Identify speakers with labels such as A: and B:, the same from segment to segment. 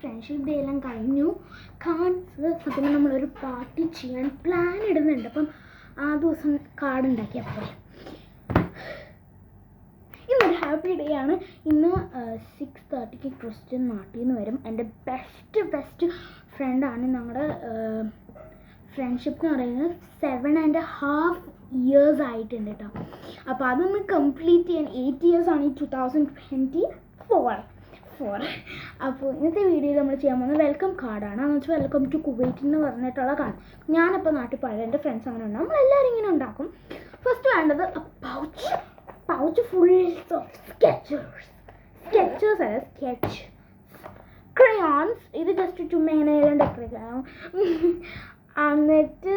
A: Friendship day എല്ലാം കഴിഞ്ഞു. Cards സത്യം നമ്മളൊരു പാർട്ടി ചെയ്യാൻ പ്ലാൻ ഇടുന്നുണ്ട്. അപ്പം ആ ദിവസം കാർഡ് ഉണ്ടാക്കിയപ്പോൾ ഇന്നൊരു ഹാപ്പി ഡേ ആണ്. ഇന്ന് 6:30 ക്രിസ്ത്യൻ നാട്ടിൽ നിന്ന് വരും. എൻ്റെ ബെസ്റ്റ് ഫ്രണ്ടാണ്. ഞങ്ങളുടെ ഫ്രണ്ട്ഷിപ്പ് എന്ന് പറയുന്നത് 7.5 years ആയിട്ടുണ്ട് കേട്ടോ. അപ്പോൾ അതൊന്ന് കംപ്ലീറ്റ് ചെയ്യാൻ 8 years ആണ് ഈ 2024. അപ്പോൾ ഇന്നത്തെ വീഡിയോയിൽ നമ്മൾ ചെയ്യാൻ പോകുന്നത് വെൽക്കം കാർഡാണ്. എന്ന് വെച്ചാൽ വെൽക്കം ടു കുവൈറ്റ് എന്ന് പറഞ്ഞിട്ടുള്ള കാർഡ്. ഞാനിപ്പോൾ നാട്ടിൽ പഴയ എൻ്റെ ഫ്രണ്ട്സ് അങ്ങനെ ഉണ്ടാകും, നമ്മളെല്ലാവരും ഇങ്ങനെ ഉണ്ടാക്കും. ഫസ്റ്റ് വേണ്ടത് പൗച്ച് ഫുൾ ഓഫ് സ്കെച്ചേഴ്സ് അല്ല സ്കെച്ച് ക്രയോൺസ്. ഇത് ജസ്റ്റ് ചുമ്മാ ഇങ്ങനെ ഡെക്കറേറ്റ് ആവും. എന്നിട്ട്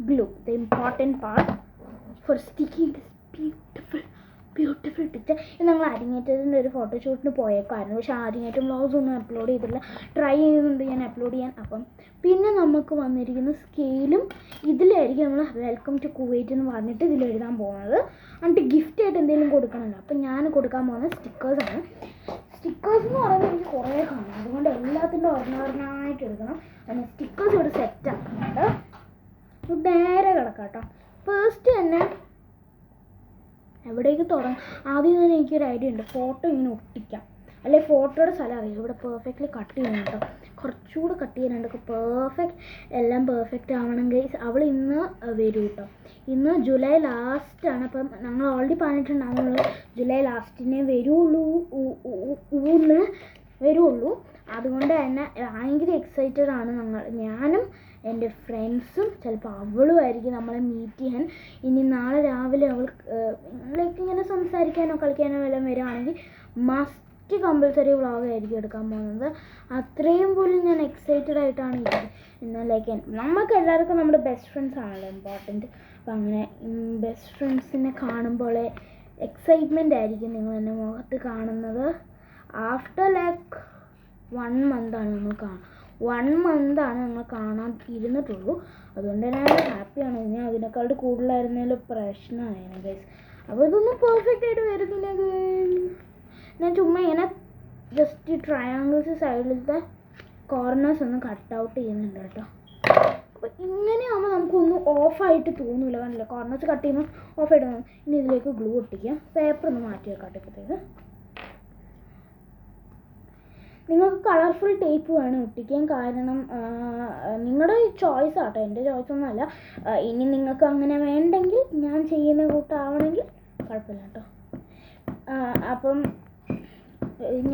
A: glue, the important part for sticking this beautiful picture. ഇത് ഞങ്ങൾ അരിങ്ങേറ്റത്തിൻ്റെ ഒരു ഫോട്ടോഷൂട്ടിന് പോയേക്കായിരുന്നു. പക്ഷേ അരിങ്ങേറ്റം വ്ളോഗ്സ് ഒന്നും അപ്ലോഡ് ചെയ്തില്ല. ട്രൈ ചെയ്യുന്നുണ്ട് ഞാൻ അപ്ലോഡ് ചെയ്യാൻ. അപ്പം പിന്നെ നമുക്ക് വന്നിരിക്കുന്ന സ്കെയിലും ഇതിലായിരിക്കും നമ്മൾ വെൽക്കം ടു കുവൈറ്റ് എന്ന് പറഞ്ഞിട്ട് ഇതിലെഴുതാൻ പോകുന്നത്. എന്നിട്ട് ഗിഫ്റ്റ് ആയിട്ട് എന്തെങ്കിലും കൊടുക്കണമല്ലോ. അപ്പം ഞാൻ കൊടുക്കാൻ പോകുന്നത് സ്റ്റിക്കേഴ്സാണ്. സ്റ്റിക്കേഴ്സ് എന്ന് പറയുന്നത് എനിക്ക് കുറേ കാണും, അതുകൊണ്ട് എല്ലാത്തിൻ്റെ ഒരെണ്ണമായിട്ട് എടുക്കണം. അങ്ങനെ സ്റ്റിക്കേഴ്സ് ഇവിടെ സെറ്റ് ആക്കുന്നുണ്ട്. നേരെ കിടക്കാം കേട്ടോ. ഫസ്റ്റ് തന്നെ എവിടേക്ക് തുടങ്ങും? ആദ്യം തന്നെ എനിക്കൊരു ഐഡിയ ഉണ്ട്. ഫോട്ടോ ഇങ്ങനെ ഒട്ടിക്കാം, അല്ലെ ഫോട്ടോയുടെ സ്ഥലം അറിയാം. ഇവിടെ പെർഫെക്റ്റ്ലി കട്ട് ചെയ്യണം കേട്ടോ. കുറച്ചുകൂടെ കട്ട് ചെയ്യാനുണ്ട്. എല്ലാം പെർഫെക്റ്റ് ആവണം ഗൈസ്. അവൾ ഇന്ന് വരും കേട്ടോ. ഇന്ന് ജൂലൈ ലാസ്റ്റാണ്. അപ്പം ഞങ്ങൾ ഓൾറെഡി പറഞ്ഞിട്ടുണ്ടാകും നമ്മൾ ജൂലൈ ലാസ്റ്റിനെ വരുള്ളൂ. അതുകൊണ്ട് തന്നെ ഭയങ്കര എക്സൈറ്റഡ് ആണ് ഞാനും എൻ്റെ ഫ്രണ്ട്സും. ചിലപ്പോൾ അവളുമായിരിക്കും നമ്മളെ മീറ്റ് ചെയ്യാൻ. ഇനി നാളെ രാവിലെ അവൾ ലൈക്ക് ഇങ്ങനെ സംസാരിക്കാനോ കളിക്കാനോ എല്ലാം വരികയാണെങ്കിൽ മസ്റ്റ് കമ്പൽസറി വ്ളോഗായിരിക്കും എടുക്കാൻ പോകുന്നത്. അത്രയും പോലും ഞാൻ എക്സൈറ്റഡ് ആയിട്ടാണ് ഇന്ന്. ലൈക്ക് നമുക്ക് എല്ലാവർക്കും നമ്മുടെ ബെസ്റ്റ് ഫ്രണ്ട്സ് ആണല്ലോ ഇമ്പോർട്ടൻറ്റ്. അപ്പം അങ്ങനെ ബെസ്റ്റ് ഫ്രണ്ട്സിനെ കാണുമ്പോൾ എക്സൈറ്റ്മെൻ്റ് ആയിരിക്കും നിങ്ങൾ എൻ്റെ മുഖത്ത് കാണുന്നത്. ആഫ്റ്റർ ലൈക്ക് 1 month ഞങ്ങൾ കാണാൻ ഇരുന്നിട്ടുള്ളൂ. അതുകൊണ്ട് തന്നെ ഹാപ്പിയാണ്. ഇനി അതിനേക്കാളും കൂടുതലായിരുന്നാലും പ്രശ്നമായിരുന്നു ഗൈസ്. അപ്പോൾ ഇതൊന്നും പെർഫെക്റ്റ് ആയിട്ട് വരുന്നില്ല. ഞാൻ ചുമ്മാ ഇങ്ങനെ ജസ്റ്റ് ട്രയാങ്കിൾസ് സൈഡിലത്തെ കോർണേഴ്സ് ഒന്ന് കട്ട് ഔട്ട് ചെയ്യുന്നുണ്ട് കേട്ടോ. അപ്പോൾ ഇങ്ങനെയാകുമ്പോൾ നമുക്കൊന്നും ഓഫായിട്ട് തോന്നില്ല. കണ്ടില്ല, കോർണേഴ്സ് കട്ട് ചെയ്യുമ്പോൾ ഓഫായിട്ട് തോന്നും. ഇനി ഇതിലേക്ക് ഗ്ലൂ ഒട്ടിക്കാം. പേപ്പർ ഒന്ന് മാറ്റി വെക്കാട്ടെ. ഇപ്പോഴത്തേക്ക് നിങ്ങൾക്ക് കളർഫുൾ ടേപ്പ് വേണം ഒട്ടിക്കാൻ. കാരണം നിങ്ങളുടെ ചോയ്സ് ആട്ടോ, എൻ്റെ ചോയ്സ് ഒന്നുമല്ല. ഇനി നിങ്ങൾക്ക് അങ്ങനെ വേണ്ടെങ്കിൽ ഞാൻ ചെയ്യുന്ന കൂട്ടാവണമെങ്കിൽ കുഴപ്പമില്ല കേട്ടോ. അപ്പം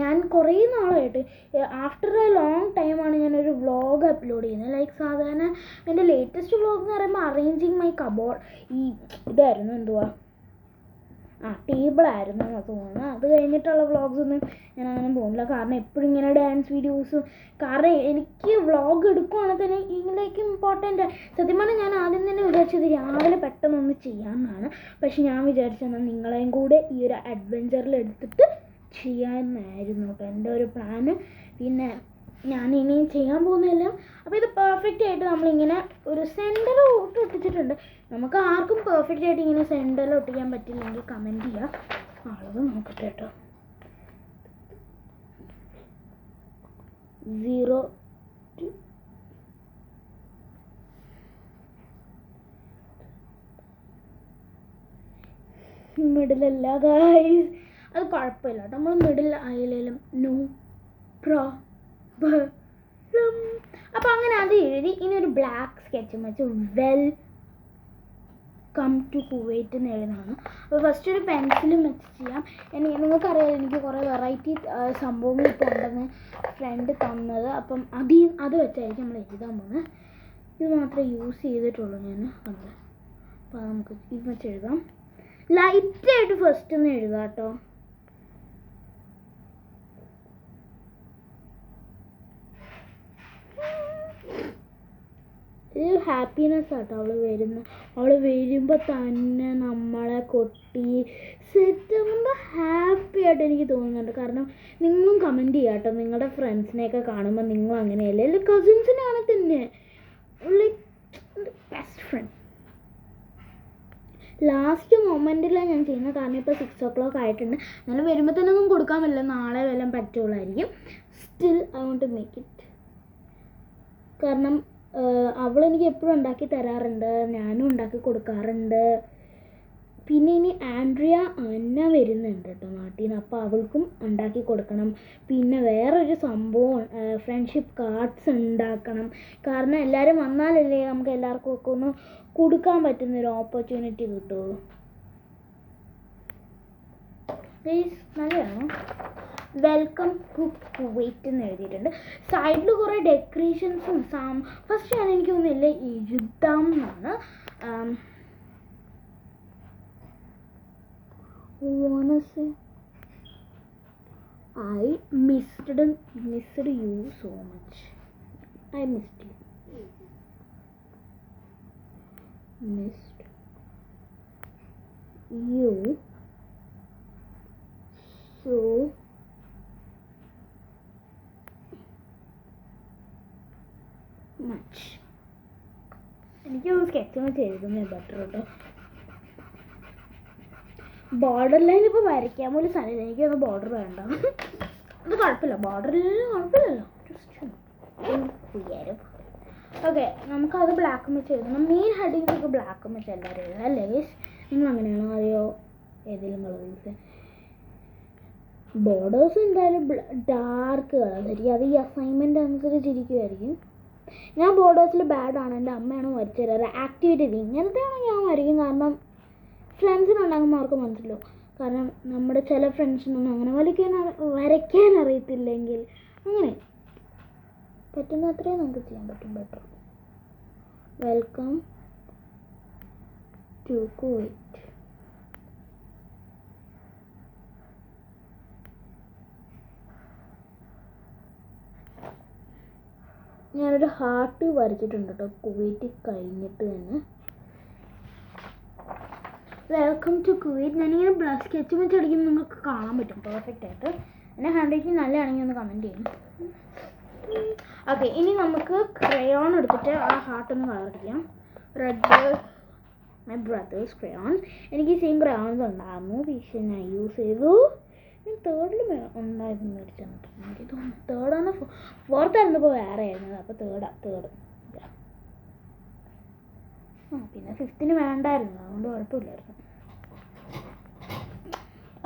A: ഞാൻ കുറേ നാളായിട്ട് ആഫ്റ്റർ എ ലോങ് ടൈമാണ് ഞാനൊരു വ്ളോഗ് അപ്ലോഡ് ചെയ്യുന്നത്. ലൈക്ക് സാധാരണ എൻ്റെ ലേറ്റസ്റ്റ് വ്ളോഗ് എന്ന് പറയുമ്പോൾ അറേഞ്ചിങ് മൈ കബോർഡ് ഇതായിരുന്നു, എന്തുവാ ടേബിളായിരുന്നു എന്ന് തോന്നുന്നു. അത് കഴിഞ്ഞിട്ടുള്ള വ്ളോഗ്സ് ഒന്നും ഞാൻ അങ്ങനെ പോകുന്നില്ല. കാരണം എപ്പോഴും ഇങ്ങനെ ഡാൻസ് വീഡിയോസും, കാരണം എനിക്ക് വ്ളോഗ് എടുക്കുവാണെങ്കിൽ തന്നെ ഇതിലേക്ക് ഇമ്പോർട്ടൻ്റ്. സത്യം പറഞ്ഞാൽ ഞാൻ ആദ്യം തന്നെ വിചാരിച്ചത് രാവിലെ പെട്ടെന്നൊന്ന് ചെയ്യാമെന്നാണ്. പക്ഷെ ഞാൻ വിചാരിച്ചെന്നാൽ നിങ്ങളെയും കൂടെ ഈ ഒരു അഡ്വെഞ്ചറിൽ എടുത്തിട്ട് ചെയ്യാമെന്നായിരുന്നു കേട്ടോ എൻ്റെ ഒരു പ്ലാന്. പിന്നെ ഞാൻ ഇനി ചെയ്യാൻ പോകുന്നതെല്ലാം അപ്പോൾ ഇത് പെർഫെക്റ്റ് ആയിട്ട് നമ്മളിങ്ങനെ ഒരു സെൻറ്റർ ഒട്ടിച്ചിട്ടുണ്ട്. നമുക്ക് ആർക്കും പെർഫെക്റ്റ് ആയിട്ട് ഇങ്ങനെ സെൻറ്ററിൽ ഒട്ടിക്കാൻ പറ്റില്ലെങ്കിൽ കമൻറ്റ് ചെയ്യുക. അളവ് നോക്കട്ടെ കേട്ടോ. 0 to മിഡിലല്ല ഗൈസ്, അത് കുഴപ്പമില്ല കേട്ടോ. നമ്മൾ മിഡിൽ ആയാലും നോ പ്രോബ്ലം. അപ്പോൾ അങ്ങനെ അത് എഴുതി ഇനി ഒരു ബ്ലാക്ക് സ്കെച്ച് വെച്ച് വെൽക്കം ടു കുവൈറ്റ് എന്ന് എഴുതാണ്. അപ്പോൾ ഫസ്റ്റ് ഒരു പെൻസിലും വെച്ച് ചെയ്യാം. നിങ്ങൾക്കറിയാം എനിക്ക് കുറേ വെറൈറ്റി സംഭവങ്ങൾ ഇപ്പോൾ ഉണ്ടെന്ന് ഫ്രണ്ട് തന്നത്. അപ്പം അത് വെച്ചായിരിക്കും നമ്മൾ എഴുതാൻ പോകുന്നത്. ഇത് മാത്രമേ യൂസ് ചെയ്തിട്ടുള്ളൂ ഞാൻ കണ്ടത്. അപ്പോൾ നമുക്ക് ഇത് വെച്ച് എഴുതാം. ലൈറ്റായിട്ട് ഫസ്റ്റ് ഒന്ന് എഴുതാം കേട്ടോ. ഇത് ഹാപ്പിനെസ് ആട്ടോ അവൾ വരുമ്പോൾ തന്നെ നമ്മളെ കൊട്ടി സെറ്റ് ഹാപ്പി ആയിട്ട് എനിക്ക് തോന്നുന്നുണ്ട്. കാരണം നിങ്ങളും കമൻറ്റ് ചെയ്യാം കേട്ടോ, നിങ്ങളുടെ ഫ്രണ്ട്സിനെയൊക്കെ കാണുമ്പോൾ നിങ്ങൾ അങ്ങനെയല്ലേ, അല്ലെങ്കിൽ കസിൻസിനാണ് തന്നെ ലൈക്ക് ബെസ്റ്റ് ഫ്രണ്ട്. ലാസ്റ്റ് മൊമെൻറ്റിലാണ് ഞാൻ ചെയ്യുന്നത്. കാരണം ഇപ്പോൾ 6 o'clock ആയിട്ടുണ്ട്. എന്നാലും വരുമ്പോൾ തന്നെ ഒന്നും കൊടുക്കാൻ പറ്റില്ല, നാളെ വല്ലതും പറ്റുള്ളായിരിക്കും. Still I want to make it. കാരണം അവളെനിക്ക് എപ്പോഴും ഉണ്ടാക്കി തരാറുണ്ട്, ഞാനും ഉണ്ടാക്കി കൊടുക്കാറുണ്ട്. പിന്നെ ഇനി ആൻഡ്രിയ അന്ന വരുന്നുണ്ട് കേട്ടോ നാട്ടിൽ നിന്ന്, അപ്പോൾ അവൾക്കും ഉണ്ടാക്കി കൊടുക്കണം. പിന്നെ വേറൊരു സംഭവം, ഫ്രണ്ട്ഷിപ്പ് കാർഡ്സ് ഉണ്ടാക്കണം. കാരണം എല്ലാവരും വന്നാലല്ലേ നമുക്ക് എല്ലാവർക്കും ഒക്കെ ഒന്ന് കൊടുക്കാൻ പറ്റുന്നൊരു ഓപ്പർച്യൂണിറ്റി കിട്ടുള്ളൂ. പ്ലീസ് നല്ലതാണോ? വെൽക്കം ടു കുവൈറ്റ് എന്ന് എഴുതിയിട്ടുണ്ട്. സൈഡിൽ കുറേ ഡെക്കറേഷൻസും ഫസ്റ്റ് ഞാൻ എനിക്ക് തോന്നുന്നില്ല എഴുതാം എന്നാണ്. I missed you so much. I missed you. Missed you so much. എനിക്കൊന്ന് സ്കെച്ച് ചെയ്തേ ബെറ്റർ കേട്ടോ. ബോർഡർ ലൈൻ ഇപ്പോൾ വരയ്ക്കാൻ പോലും സ്ഥലമില്ല, എനിക്കൊന്ന് ബോർഡർ വേണ്ട. അത് കുഴപ്പമില്ല, ബോർഡറിലെല്ലാം കുഴപ്പമില്ലല്ലോ, ജസ്റ്റ് ഓക്കെ. നമുക്കത് ബ്ലാക്ക് വെച്ച് എഴുതണം. മെയിൻ ഹെഡിങ്സ് ഒക്കെ ബ്ലാക്ക് വെച്ച് എല്ലാവരും എഴുതണം അല്ലേ ഗൈസ്? നിങ്ങൾ അങ്ങനെയാണോ അറിയോ ഏതെങ്കിലും കളേഴ്സ്? ബോർഡേഴ്സ് എന്തായാലും ഡാർക്ക് കളേഴ്സായിരിക്കും, അത് ഈ അസൈൻമെൻറ്റ് അനുസരിച്ചിരിക്കുമായിരിക്കും. ഞാൻ ബോർഡേഴ്സിൽ ബാഡാണ്, എൻ്റെ അമ്മയാണ് വരച്ചു തരാറ്. ആക്ടിവിറ്റി ഇങ്ങനത്തെയാണ് ഞാൻ വരയ്ക്കും, കാരണം ഫ്രണ്ട്സിനുണ്ടാകുമ്പോൾ അവർക്ക് മനസ്സിലോ. കാരണം നമ്മുടെ ചില ഫ്രണ്ട്സിനൊന്നും അങ്ങനെ വരയ്ക്കാൻ അറിയത്തില്ലെങ്കിൽ അങ്ങനെ പറ്റുന്ന അത്രയും നമുക്ക് ചെയ്യാൻ പറ്റും. ബെറ്റർ. Welcome to Kuwait. ഞാനൊരു ഹാർട്ട് വരച്ചിട്ടുണ്ട് കേട്ടോ കുവൈറ്റ് കഴിഞ്ഞിട്ട് തന്നെ. Welcome to Kuwait. ഞാനിങ്ങനെ സ്കെച്ച് വെച്ച് അടിക്കുമ്പോൾ നിങ്ങൾക്ക് കാണാൻ പറ്റും പെർഫെക്റ്റ് ആയിട്ട്. എൻ്റെ ഹാൻഡ് റൈറ്റിംഗ് നല്ലതാണെങ്കിൽ ഒന്ന് കമൻറ്റ് ചെയ്യണം. ഓക്കെ, ഇനി നമുക്ക് ക്രയോൺ എടുത്തിട്ട് ആ ഹാർട്ടൊന്ന് കളർ അടിക്കാം. Red my brothers crayons. എനിക്ക് സെയിം ക്രയോൺസ് ഉണ്ടായിരുന്നു, പക്ഷേ ഞാൻ യൂസ് ചെയ്തു. ഞാൻ തേർഡിൽ ഉണ്ടായിരുന്നു മേടിച്ചാൽ എനിക്ക് തോന്നുന്നു. തേർഡാണ് ഫോർത്തായിരുന്നപ്പോൾ വേറെ ആയിരുന്നത്, അപ്പോൾ തേർഡ്. പിന്നെ 5th വേണ്ടായിരുന്നു, അതുകൊണ്ട് കുഴപ്പമില്ലായിരുന്നു.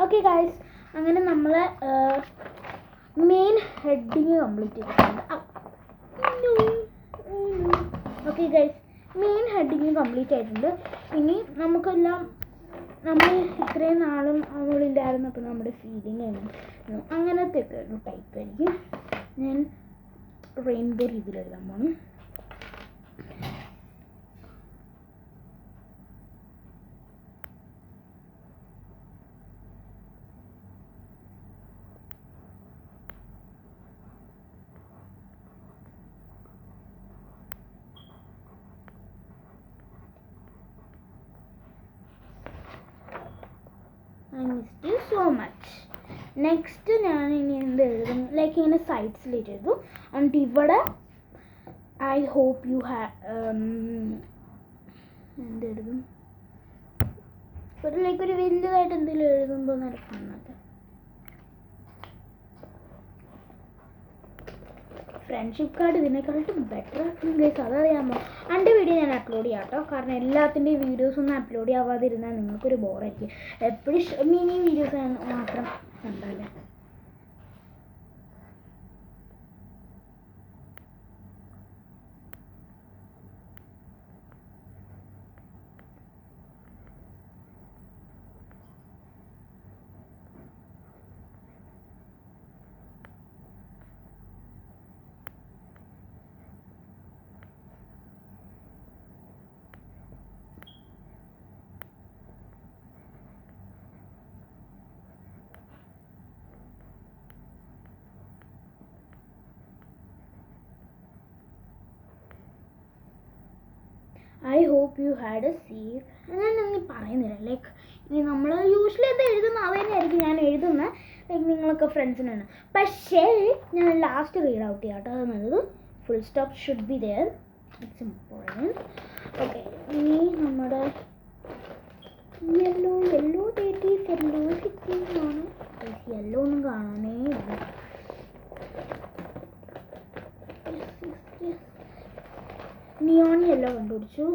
A: ഓക്കെ ഗൈസ്, അങ്ങനെ നമ്മൾ മെയിൻ ഹെഡിങ് കംപ്ലീറ്റ് ചെയ്തിട്ടുണ്ട്. Okay guys, main heading complete ആയിട്ടുണ്ട്. ഇനി നമുക്കെല്ലാം നമ്മൾ ഇത്രയും നാളും അവളില്ലായിരുന്നപ്പോൾ നമ്മുടെ ഫീലിംഗ് അങ്ങനത്തെ ഒക്കെ ഒരു ടൈപ്പ് ആയിരിക്കും. ഞാൻ റെയിൻബോ രീതിയിലെഴുതാൻ പോകണം. I missed you so much. Next ഞാൻ ഇനി എന്ത് എഴുതും, ലൈക്ക് ഇങ്ങനെ സൈഡ്സിലേക്ക് എഴുതും. എന്നിട്ട് ഇവിടെ ഐ ഹോപ്പ് യു എന്തെഴുതും, ലൈക്ക് ഒരു വലുതായിട്ട് എന്തെങ്കിലും എഴുതുമ്പോൾ നല്ല ഫണ്ണാണ്. ഫ്രണ്ട്ഷിപ്പ് കാർഡ് ഇതിനെക്കാളും ബെറ്റർ ആക്കണം ഗൈസ്, അതറിയാമോ? എൻ്റെ വീഡിയോ ഞാൻ അപ്ലോഡ് ചെയ്യാം കേട്ടോ, കാരണം എല്ലാത്തിൻ്റെയും വീഡിയോസൊന്നും അപ്ലോഡ് ചെയ്യാവാതിരുന്നാൽ നിങ്ങൾക്കൊരു ബോറായിരിക്കും. എപ്പോഴും മിനി വീഡിയോസ് മാത്രം കണ്ടാലേ. I hope you had a safe. ഞാനൊന്നും പറയുന്നില്ല, ലൈക്ക് ഇനി നമ്മൾ യൂഷ്വലി എന്താ എഴുതുന്നത് അത് തന്നെയായിരിക്കും ഞാൻ എഴുതുന്നത്, ലൈക്ക് നിങ്ങളൊക്കെ ഫ്രണ്ട്സിനാണ്. പക്ഷേ ഞാൻ ലാസ്റ്റ് റീഡ് ഔട്ട് ചെയ്യാം കേട്ടോ, അത് നല്ലത്. Full stop should be there, it's important. Okay, ഇനി നമ്മുടെ യെല്ലോ യെല്ലോ തേറ്റീസ് യെല്ലോ സിറ്റീസാണ്. യെല്ലോ ഒന്നും കാണാനേ ഇല്ല. നിയോൺ യെല്ലോ കണ്ടുപിടിച്ചു.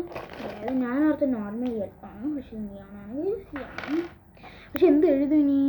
A: അതായത് ഞാൻ ഓർത്ത് നോർമൽ യെല്ലോ ആണ്, പക്ഷെ നിയോൺ ആണെങ്കിൽ സിയാണ്. പക്ഷെ എന്ത് എഴുതും ഇനി?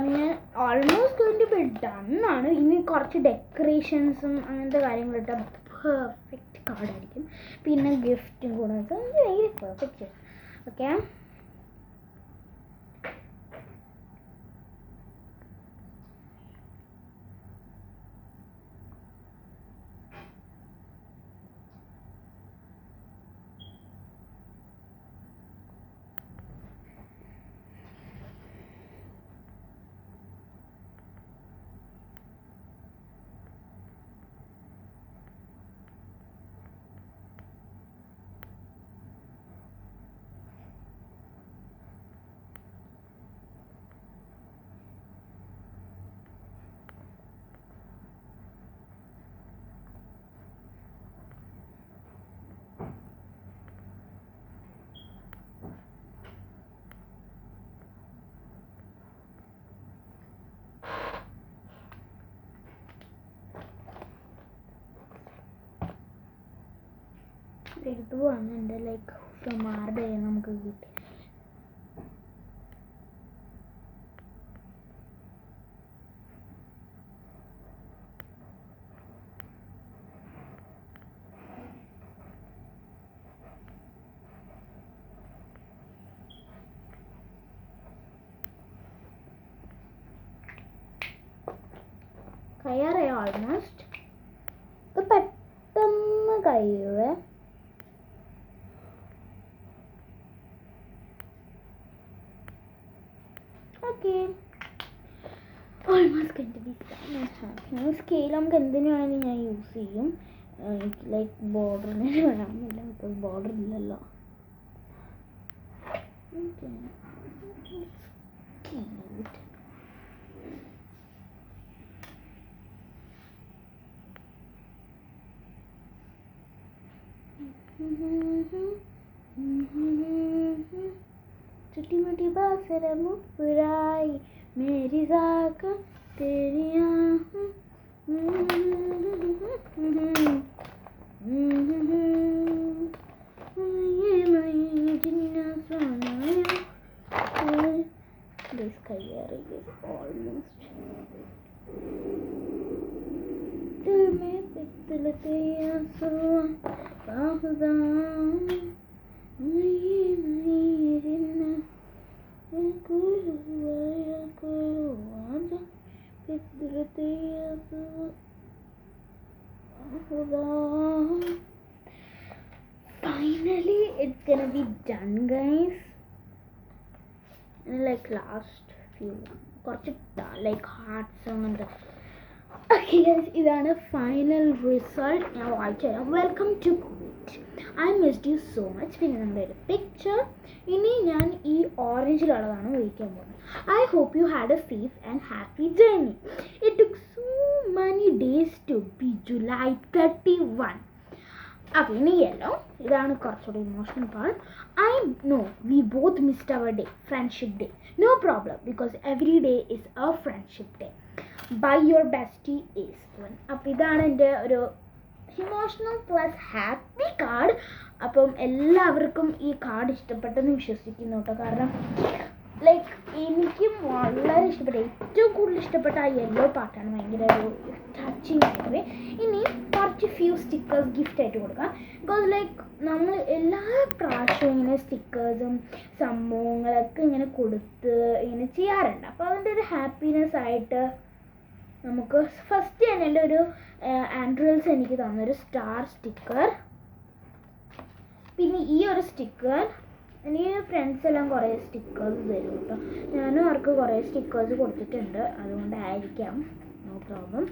A: ഞാൻ almost going to be done ആണ്. ഇനി കുറച്ച് ഡെക്കറേഷൻസും അങ്ങനത്തെ കാര്യങ്ങളിട്ട് പെർഫെക്റ്റ് കാർഡായിരിക്കും. പിന്നെ ഗിഫ്റ്റും കൂടെ ഭയങ്കര പെർഫെക്റ്റ്. ഓക്കെ, എടുത്തുപോവാണ് എൻ്റെ ലൈക്ക് ഫ്രം ആരുടെ നമുക്ക് കിട്ടി. കയ്യാറായോ? ഓൾമോസ്റ്റ് ഇത് പെട്ടെന്ന് കഴിയുവേ. ഓക്കെ, ഓൾമോസ്റ്റ് കണ്ടു. സ്കെയിൽ നമുക്ക് എന്തിനു വേണമെങ്കിലും ഞാൻ യൂസ് ചെയ്യും. എനിക്ക് ലൈക്ക് ബോർഡറിന് വേണമെന്നില്ല, ബിക്കോസ് ബോർഡർ ഇല്ലല്ലോ. ക്യൂട്ട്. छोटी मोटी बात से मुस्कुराई मेरी साख तेरी आँखें, ये मैं जिन्ना सोना this career is almost दिल में पिघलते आंसू बाहुदा ये नहीं जिन्ना Finally, it's gonna be done, guys. And like last few, like hearts and okay, guys, ഇതാണ് ഫൈനൽ റിസൾട്ട്. ഞാൻ വായിച്ചു തരാം. Welcome to Kuwait. I missed you so much. പിന്നെ നമ്മുടെ ഒരു പിക്ചർ. ഇനി ഞാൻ ഈ ഓറഞ്ചിലുള്ളതാണ് ഉപയോഗിക്കാൻ പോകുന്നത്. I hope you had a safe and happy journey. It took so many days to be July 31. Okay, ഇനി യെല്ലോ. ഇതാണ് കുറച്ചുകൂടി emotional part. I know we both missed our day, friendship day. No problem, because every day is a friendship day. By your bestie is one. അപ്പോൾ ഇതാണ് എൻ്റെ ഒരു emotional plus happy card. അപ്പം എല്ലാവർക്കും ഈ കാർഡ് ഇഷ്ടപ്പെട്ടെന്ന് വിശ്വസിക്കുന്നു കേട്ടോ. കാരണം ലൈക്ക് എനിക്കും വളരെ ഇഷ്ടപ്പെട്ട, ഏറ്റവും കൂടുതൽ ഇഷ്ടപ്പെട്ട ആ യെല്ലോ പാർട്ടാണ്. ഭയങ്കര ഒരു ടച്ചിങ് ആയിട്ട്. ഇനി കുറച്ച് ഫ്യൂ സ്റ്റിക്കേഴ്സ് ഗിഫ്റ്റ് ആയിട്ട് കൊടുക്കാം. ബിക്കോസ് ലൈക്ക് നമ്മൾ എല്ലാ പ്രാവശ്യവും ഇങ്ങനെ സ്റ്റിക്കേഴ്സും സംഭവങ്ങളൊക്കെ ഇങ്ങനെ കൊടുത്ത് ഇങ്ങനെ ചെയ്യാറുണ്ട്. അപ്പോൾ അതിൻ്റെ ഒരു ഹാപ്പിനെസ് ആയിട്ട് നമുക്ക് ഫസ്റ്റ് തന്നെ എൻ്റെ ഒരു ആൻഡ്രോയിൽസ് എനിക്ക് തന്നൊരു സ്റ്റാർ സ്റ്റിക്കർ. പിന്നെ ഈ ഒരു സ്റ്റിക്കർ എനിക്ക് ഫ്രണ്ട്സ് എല്ലാം കുറേ സ്റ്റിക്കേഴ്സ് തരും കേട്ടോ. ഞാനും അവർക്ക് കുറേ സ്റ്റിക്കേഴ്സ് കൊടുത്തിട്ടുണ്ട്, അതുകൊണ്ടായിരിക്കാം. No problem.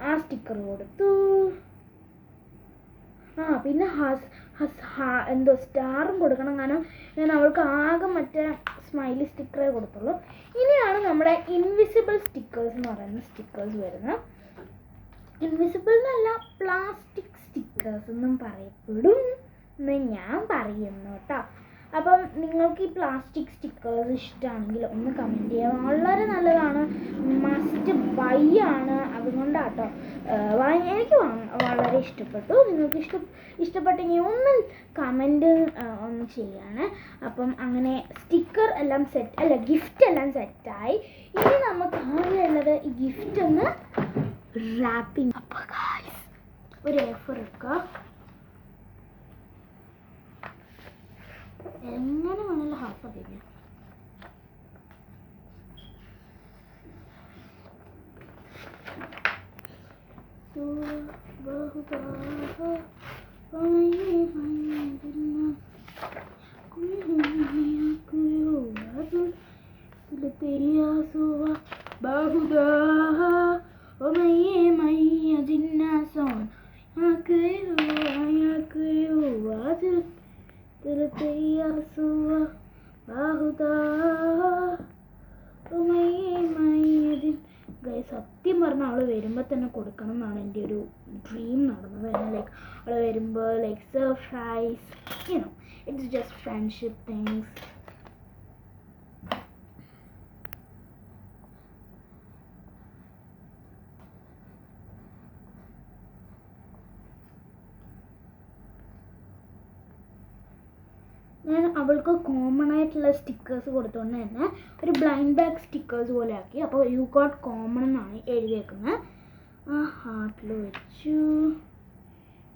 A: ആ സ്റ്റിക്കർ കൊടുത്തു. പിന്നെ എന്തോ സ്റ്റാറും കൊടുക്കണം. കാരണം ഞാൻ അവൾക്ക് ആകെ മറ്റേ സ്മൈലി സ്റ്റിക്കറേ കൊടുത്തുള്ളൂ. ഇനിയാണ് നമ്മുടെ ഇൻവിസിബിൾ സ്റ്റിക്കേഴ്സ് എന്ന് പറയുന്ന സ്റ്റിക്കേഴ്സ് വരുന്നത്. ഇൻവിസിബിൾ എന്നല്ല, പ്ലാസ്റ്റിക് സ്റ്റിക്കേഴ്സ് എന്നും പറയപ്പെടും എന്ന് ഞാൻ പറയുന്നു കേട്ടോ. അപ്പം നിങ്ങൾക്ക് ഈ പ്ലാസ്റ്റിക് സ്റ്റിക്കേഴ്സ് ഇഷ്ടമാണെങ്കിൽ ഒന്ന് കമൻറ്റ് ചെയ്യാം. വളരെ നല്ലതാണ്, മസ്റ്റ് ബൈ ആണ്. അതുകൊണ്ടാട്ടോ എനിക്ക് വളരെ ഇഷ്ടപ്പെട്ടു. നിങ്ങൾക്ക് ഇഷ്ടപ്പെട്ടെങ്കിൽ ഒന്ന് കമൻറ്റ് ഒന്ന് ചെയ്യാണ്. അപ്പം അങ്ങനെ സ്റ്റിക്കർ എല്ലാം ഗിഫ്റ്റ് എല്ലാം സെറ്റായി. ഇനി നമുക്ക് ആകെയുള്ളത് ഈ ഗിഫ്റ്റ് ഒന്ന് റാപ്പിംഗ്. അപ്പോൾ ഗായ്സ് ഒരു എഫർ എടുക്കുക. എങ്ങനെ വേണമെങ്കിലും ഹാഫ് ആക്കില്ല. സത്യം പറഞ്ഞാൽ അവൾ വരുമ്പോൾ തന്നെ കൊടുക്കണം എന്നാണ് എൻ്റെ ഒരു ഡ്രീം നടന്നത്. ലൈക്ക് അവൾ വരുമ്പോൾ like surprise, it's just friendship things. ഞാൻ അവൾക്ക് കോമൺ ആയിട്ടുള്ള സ്റ്റിക്കേഴ്സ് കൊടുത്തുകൊണ്ട് തന്നെ ഒരു ബ്ലൈൻഡ് ബാഗ് സ്റ്റിക്കേഴ്സ് പോലെ ആക്കി. അപ്പോൾ യു ഗോട്ട് കോമൺ എന്നാണ് എഴുതിയേക്കുന്നത്. ആ ഹാർട്ടിൽ വെച്ചു.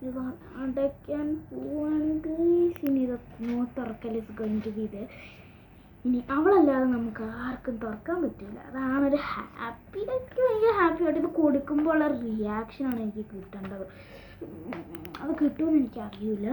A: ഇത് അടയ്ക്കാൻ പോവാണെങ്കിൽ ഇനി ഇതൊക്കെ തുറക്കൽ is going to be there. ഇനി അവളല്ലാതെ നമുക്ക് ആർക്കും തുറക്കാൻ പറ്റില്ല. അതാണൊരു ഹാപ്പി. എനിക്ക് ഭയങ്കര ഹാപ്പിയായിട്ട് ഇത് കൊടുക്കുമ്പോൾ ഉള്ള റിയാക്ഷനാണ് എനിക്ക് കിട്ടേണ്ടത്. അത് കിട്ടുമെന്ന് എനിക്കറിയില്ല.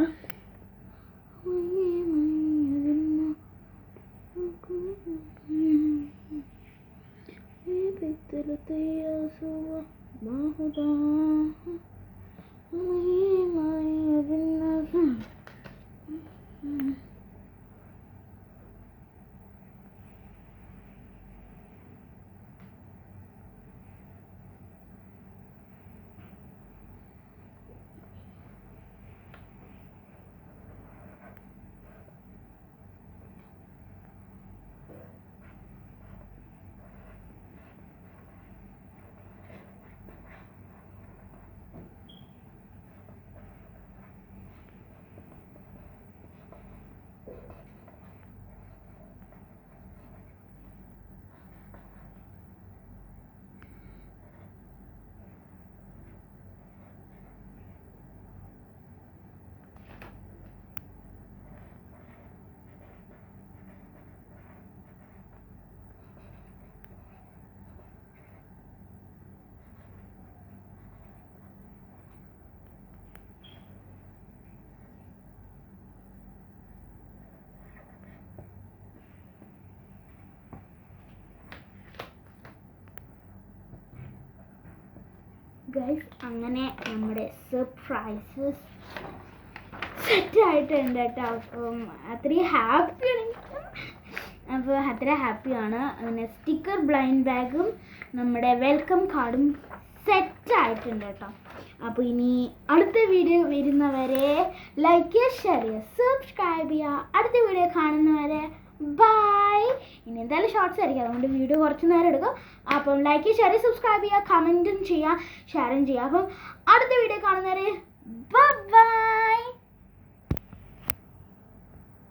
A: ഗൈസ്, അങ്ങനെ നമ്മുടെ സർപ്രൈസസ് സെറ്റായിട്ടുണ്ട് കേട്ടോ. അത്രയും ഹാപ്പിയാണ്. അപ്പോൾ അത്ര ഹാപ്പിയാണ്. അങ്ങനെ സ്റ്റിക്കർ ബ്ലൈൻഡ് ബാഗും നമ്മുടെ വെൽക്കം കാർഡും സെറ്റായിട്ടുണ്ട് കേട്ടോ. അപ്പോൾ ഇനി അടുത്ത വീഡിയോ വരുന്നവരെ ലൈക്ക് ചെയ്യുക, ഷെയർ ചെയ്യുക, സബ്സ്ക്രൈബ് ചെയ്യുക. അടുത്ത വീഡിയോ കാണുന്നവരെ ബൈ. ഇനി എന്തായാലും ഷോർട്സ് ആയിരിക്കും, അതുകൊണ്ട് വീഡിയോ കുറച്ച് നേരം എടുക്കും. അപ്പം ലൈക്ക് ചെയ്യുക, ഷെയർ ചെയ്യുക, സബ്സ്ക്രൈബ് ചെയ്യുക, കമൻറ്റും ചെയ്യുക, ഷെയറും ചെയ്യുക. അപ്പം അടുത്ത വീഡിയോ കാണുന്നവരെ ബൈ.